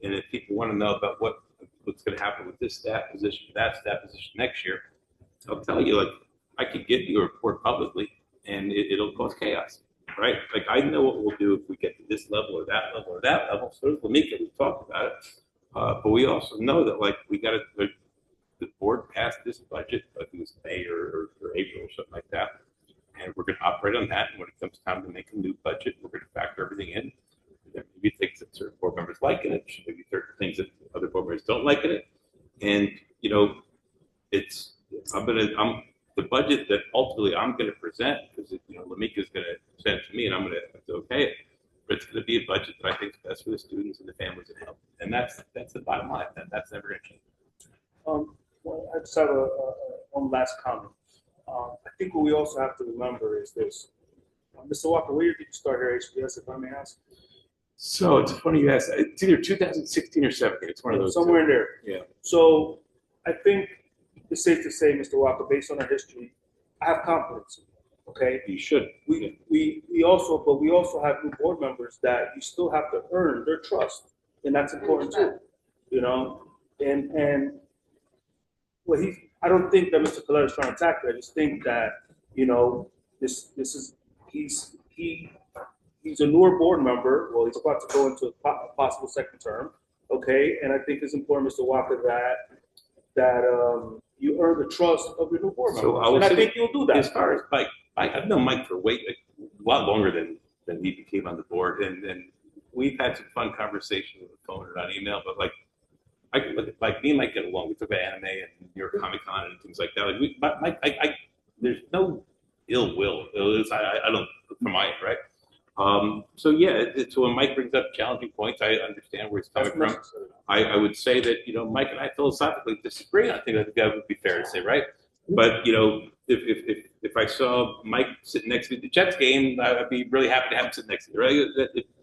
if people want to know about what's going to happen with this staff position, that staff position next year, I'll tell you, like, I could give you a report publicly and it'll cause chaos, right? Like, I know what we'll do if we get to this level or that level or that level. So does Lamika, we've talked about it. But we also know that, like, the board passed this budget, I think it was May or April or something like that. And we're going to operate on that. And when it comes time to make a new budget, we're going to factor everything in. There may be things that certain board members like in it. There may be certain things that other board members don't like in it. And, the budget that ultimately I'm going to present, because Lamika's going to present it to me, and I'm going to have to okay it. But it's going to be a budget that I think is best for the students and the families at home, and that's the bottom line. That's never going to change. Well, I just have one last comment. I think what we also have to remember is this. Mr. Walker, where did you start here at HBS, if I may ask? So it's funny you ask. It's either 2016 or 17. It's one of those. Somewhere in there. Yeah. So I think it's safe to say, Mr. Walker, based on our history, I have confidence. Okay. You should. We also have new board members that you still have to earn their trust, and that's important too. And well, I don't think that Mr. Coletta is trying to attack that. I just think that he's a newer board member. Well, he's about to go into a possible second term. Okay, and I think it's important, Mr. Walker, that you earn the trust of your new board members, and I think you'll do that. As far as Mike, I've known Mike for a lot longer than he became on the board, and we've had some fun conversations on the phone and on email. But me and Mike get along. We talk about anime and New York Comic Con and things like that. There's no ill will. I don't from my end, right? So yeah, so when Mike brings up challenging points, I understand where he's coming from. I would say that, Mike and I philosophically disagree. I think that would be fair to say, right? But, if I saw Mike sitting next to me at the Jets game, I'd be really happy to have him sit next to me, right?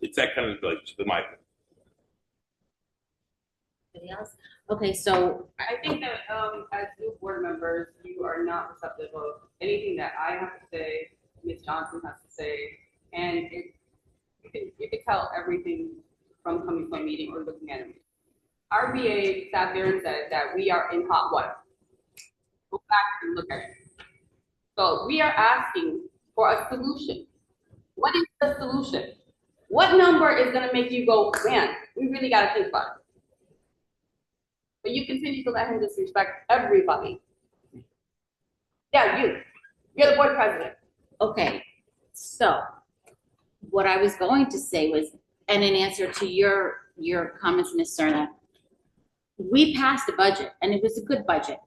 It's that kind of relationship, in my opinion. Anybody else? Okay, so I think that, as new board members, you are not receptive of anything that I have to say, Ms. Johnson has to say, and you can tell everything from coming from a meeting or looking at it. Our VA sat there and said that we are in hot water. Go back and look at it. So we are asking for a solution. What is the solution? What number is gonna make you go, man, we really gotta think about it? But you continue to let him disrespect everybody. Yeah, you're the board president. okay, so what I was going to say was, and in answer to your comments, Ms. Serna, we passed a budget, and it was a good budget,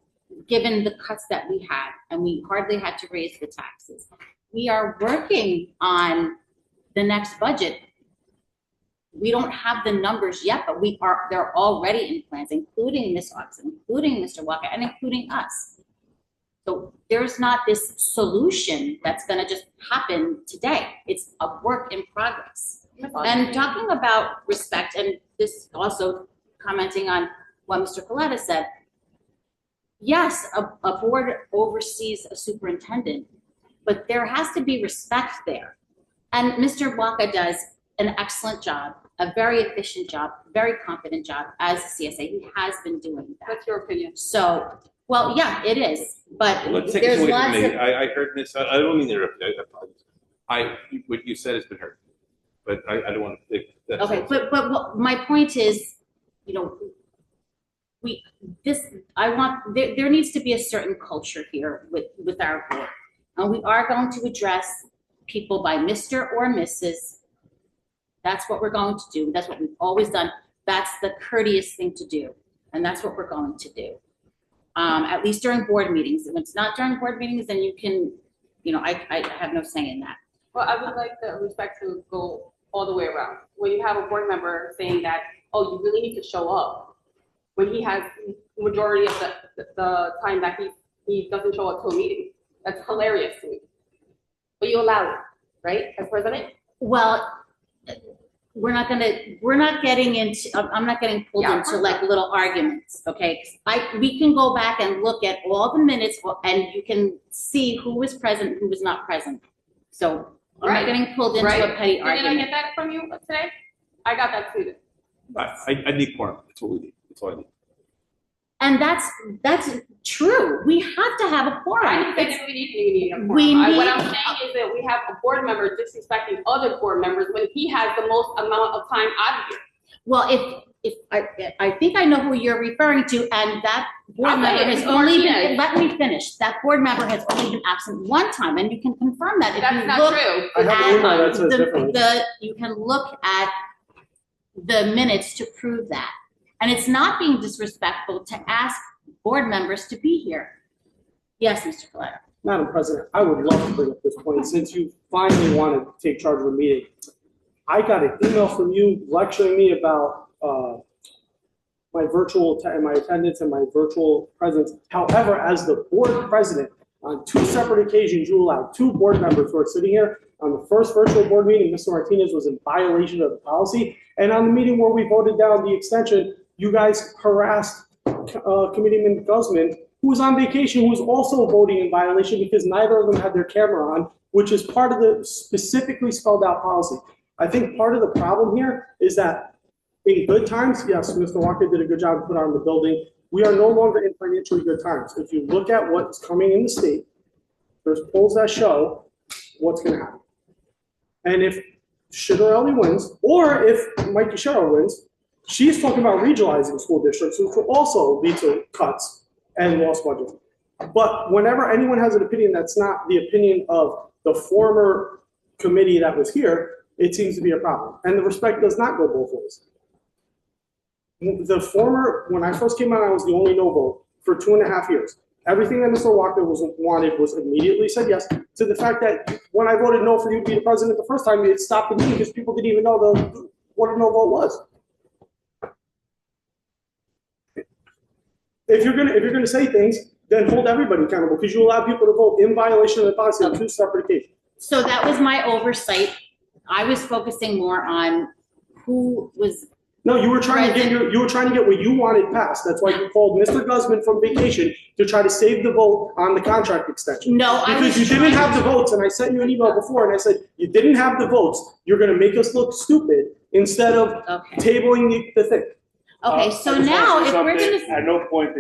given the cuts that we had, and we hardly had to raise the taxes. We are working on the next budget. We don't have the numbers yet, but they're already in plans, including Ms. Watson, including Mr. Walker, and including us. So there's not this solution that's gonna just happen today. It's a work in progress. And talking about respect, and this also commenting on what Mr. Coletta said, yes, a board oversees a superintendent, but there has to be respect there. And Mr. Walker does an excellent job, a very efficient job, very competent job as a CSA. He has been doing that. What's your opinion? So, well, yeah, it is, but Let's take this there's away from lots me. of, I heard this. I don't mean to interrupt. I apologize. What you said has been heard, but I don't want to think that. okay, but what my point is, there needs to be a certain culture here with our board. And we are going to address people by Mr. or Mrs. That's what we're going to do. That's what we've always done. That's the courteous thing to do. And that's what we're going to do. At least during board meetings. If it's not during board meetings, then you can, I have no say in that. Well, I would like the respect to go all the way around. When you have a board member saying that, oh, you really need to show up, when he has majority of the time that he doesn't show up to a meeting. That's hilarious to me. But you allow it, right, as president? Well, I'm not getting pulled Yeah, into like little arguments, okay? We can go back and look at all the minutes and you can see who was present, who was not present. So I'm not getting pulled into a petty Didn't I argument. get that from you today? I got that too. I need quorum. That's what we need. That's all I need. And that's true. We have to have a quorum. I think we need a quorum. We need- What I'm saying is that we have a board member disrespecting other board members when he has the most amount of time out of here. Well, if I think I know who you're referring to, and that board member has only been, let me finish. That board member has only been absent one time, and you can confirm that if That's you not look true. I have an email that says at differently. you can look at the minutes to prove that. And it's not being disrespectful to ask board members to be here. Yes, Mr. Coletta. Madam President, I would love to bring up this point, since you finally want to take charge of the meeting. I got an email from you lecturing me about my my attendance and my virtual presence. However, as the board president, on 2 separate occasions, you allowed 2 board members who are sitting here. On the first virtual board meeting, Mr. Martinez was in violation of the policy. And on the meeting where we voted down the extension, you guys harassed Committeeman Guzman, who was on vacation, who was also voting in violation because neither of them had their camera on, which is part of the specifically spelled out policy. I think part of the problem here is that in good times, yes, Mr. Walker did a good job to put on the building. We are no longer in financially good times. If you look at what's coming in the state, there's polls that show what's going to happen. And if Shigarelli wins, or if Mikey Sherrill wins, she's talking about regionalizing school districts, which will also lead to cuts and lost budget. But whenever anyone has an opinion that's not the opinion of the former committee that was here, it seems to be a problem. And the respect does not go both ways. When I first came on, I was the only no vote for 2.5 years. everything that Mr. Walker wanted was immediately said yes, to the fact that when I voted no for you to be the president the first time, it stopped the meeting because people didn't even know what a no vote was. If you're gonna say things, then hold everybody accountable, because you allow people to vote in violation of the policy on 2 separate occasions. So that was my oversight. I was focusing more on who was, No, you were trying to get what you wanted passed. That's why you called Mr. Guzman from vacation to try to save the vote on the contract extension. no, I was Because you didn't have the votes, and I sent you an email before, and I said, you didn't have the votes, you're gonna make us look stupid instead of Okay, tabling the thing. okay, I so just now wanna if say we're something. gonna, At no point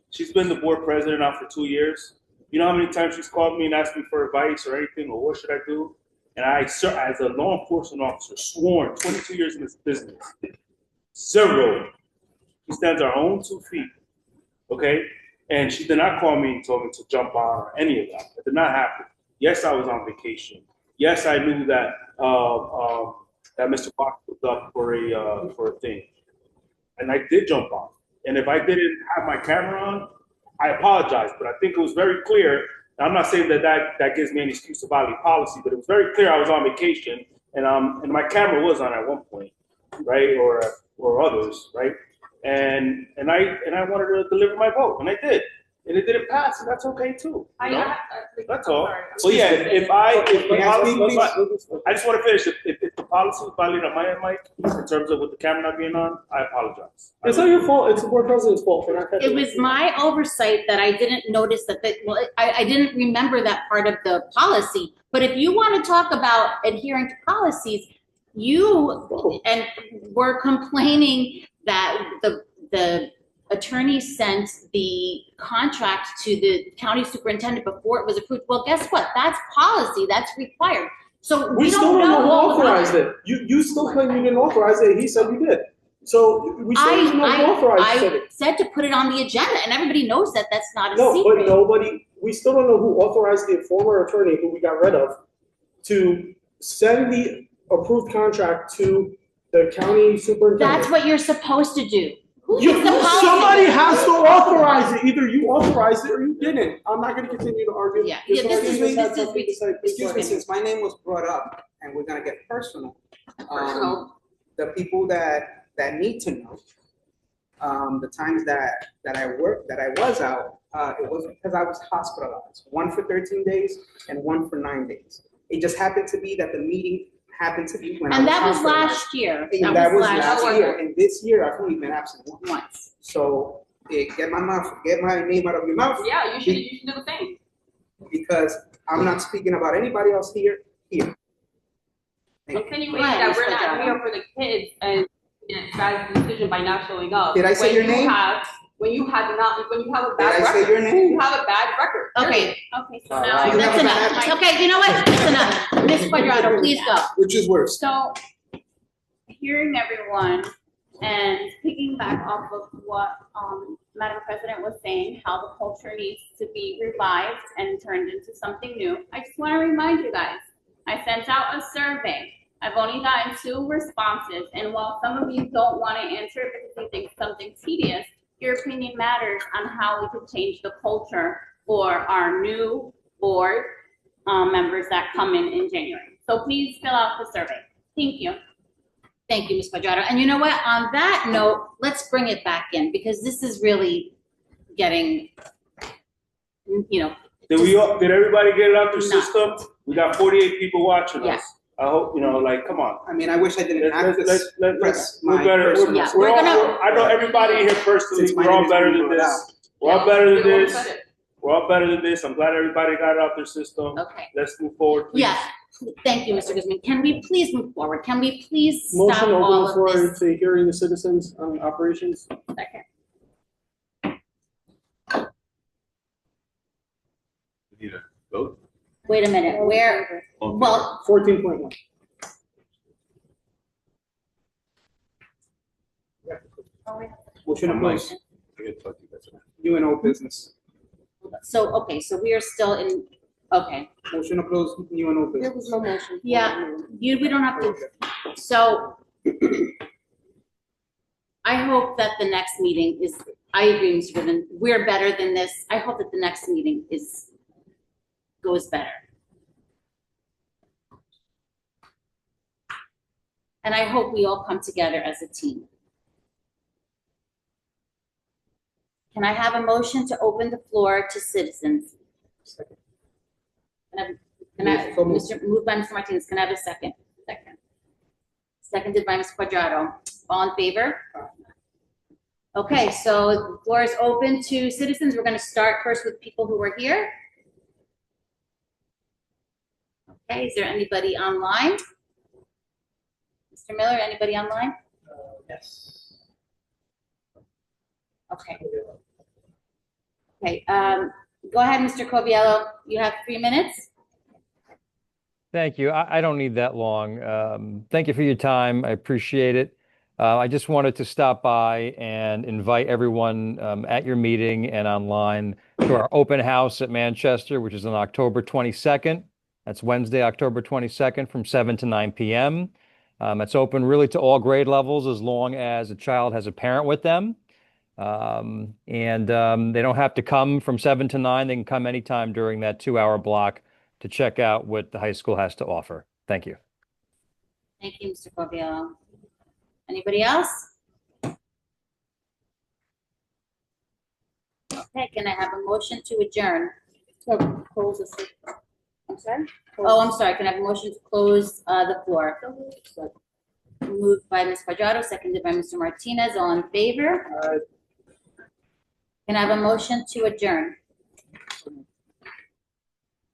she's been the board president now for 2 years. You know how many times she's called me and asked me for advice or anything, or what should I do? And I, as a law enforcement officer, sworn 22 years in this business, 0. She stands on her own 2 feet, okay? And she did not call me and told me to jump on or any of that. It did not happen. Yes, I was on vacation. Yes, I knew that that Mr. Fox was up for a thing, and I did jump on. And if I didn't have my camera on, I apologize. But I think it was very clear. And I'm not saying that gives me any excuse to violate policy, but it was very clear I was on vacation, and my camera was on at one point, right, or others, right, and I wanted to deliver my vote, and I did. And it didn't pass, and that's okay too. I you know? That's all. Sorry. So yeah, if the policy, Please. I just want to finish. If the policy was violated on my end, Mike, in terms of with the camera not being on, I apologize. It's not your fault, it's the board president's fault for not catching it was my oversight that I didn't notice I didn't remember that part of the policy. But if you want to talk about adhering to policies, you and were complaining that the attorney sent the contract to the county superintendent before it was approved. Well, guess what? That's policy. That's required. So We we still don't don't know know who all about authorized it. You still claim you didn't authorize it, he said you did. So we still don't know who authorized it. I said to put it on the agenda, and everybody knows that that's not a No, secret. but we still don't know who authorized the former attorney who we got rid of to send the approved contract to the county superintendent. That's what you're supposed to do. Who makes the policy? Somebody has to authorize it. Either you authorized it or you didn't. I'm not gonna continue to argue. Yeah, Mr. yeah, this Martinez is- had this is- something to say. Please Excuse go me, ahead. since my name was brought up and we're gonna get personal. Personal. The people that need to know, the times that I worked, that I was out, it was because I was hospitalized, 1 for 13 days and 1 for 9 days. It just happened to be that the meeting happened to be when I was And that was hospitalized. last year. And that was last year, and this year I've only been absent once. So, get my name out of your mouth. Yeah, you should do the same. Because I'm not speaking about anybody else here. Thank you. Insinuating Right, that Ms. we're not Quadrado. here for the kids and it's bad decision by not showing up. Did I say your name? When you have a Did bad I say record. your name? You have a bad record. Okay, Okay, so Uh, now you I. that's have a enough. bad- Okay, you know what? That's enough. Ms. Quadrado, please go. Which is worse? So, hearing everyone and picking back off of what Madam President was saying, how the culture needs to be revived and turned into something new, I just want to remind you guys, I sent out a survey. I've only gotten 2 responses, and while some of you don't want to answer it because you think something's tedious, your opinion matters on how we could change the culture for our new board members that come in January. So please fill out the survey. Thank you. Thank you, Ms. Quadrado. And you know what? On that note, let's bring it back in because this is really getting, Did everybody get it out their No. system? We got 48 people watching Yeah. us. I hope, come on. I mean, I wish I didn't have to press we're my better. personal. Yeah, We're we're all, gonna- I know everybody here personally, Since my we're all name is better being than brought this. We're all better than You this. said it. We're all better than this. I'm glad everybody got it out their system. okay. Let's move forward, please. Yeah, thank you, Mr. Guzman. Can we please move forward? Can we please Motion stop to all open the of floor this? to hearing the citizens on operations. Second. We need a vote. Wait a minute, where, Okay. well, 14.1. Motion to I'm like, close I get lucky, that's enough. UNO business. okay, so we are still in, okay. Motion to close UNO There business. was no motion. Yeah. We don't have to, so I hope that the next meeting is I agree, Mr. Goodman. We're better than this. I hope that the next meeting goes better. And I hope we all come together as a team. Can I have a motion to open the floor to citizens? Moved by Mr. Martinez. Can I have a second? Second. Seconded by Ms. Quadrado. All in favor? Okay, so the floor is open to citizens. We're going to start first with people who are here. Okay, is there anybody online? Mr. Miller, anybody online? Yes. Okay. Okay, go ahead, Mr. Coviello. You have 3 minutes. Thank you. I don't need that long. Thank you for your time. I appreciate it. I just wanted to stop by and invite everyone at your meeting and online to our open house at Manchester, which is on October 22nd. That's Wednesday, October 22nd from 7 to 9 p.m. It's open really to all grade levels as long as a child has a parent with them. They don't have to come from 7 to 9. They can come anytime during that 2-hour block to check out what the high school has to offer. Thank you. Thank you, Mr. Coviello. Anybody else? Okay, can I have a motion to adjourn? Close the. I'm sorry? Oh, I'm sorry. Can I have a motion to close the floor? Moved by Ms. Quadrado, seconded by Mr. Martinez. All in favor? Can I have a motion to adjourn?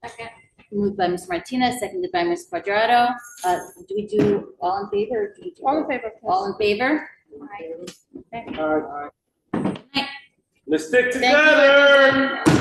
Second. Moved by Ms. Martinez, seconded by Ms. Quadrado. Do we do all in favor? Or do we do All in favor. All in favor? Let's stick Thank you, together. everyone.